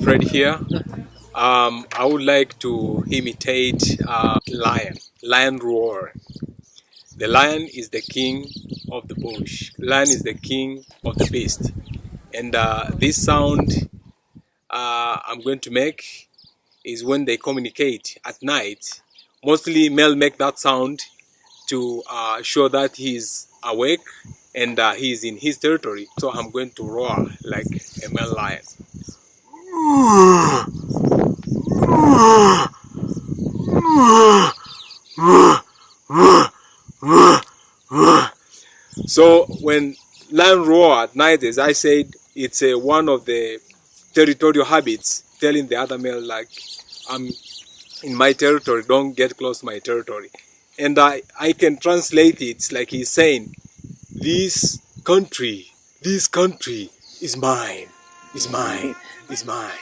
Fred here. I would like to imitate lion roar. The lion is the king of the bush. Lion is the king of the beast. And this sound I'm going to make is when they communicate at night. Mostly male make that sound to show that he's awake and he's in his territory. So I'm going to roar like a male lion. So when lion roar at night, as I said, it's one of the territorial habits, telling the other male like, I'm in my territory, don't get close to my territory. And I can translate it, it's like he's saying, this country is mine, is mine, is mine.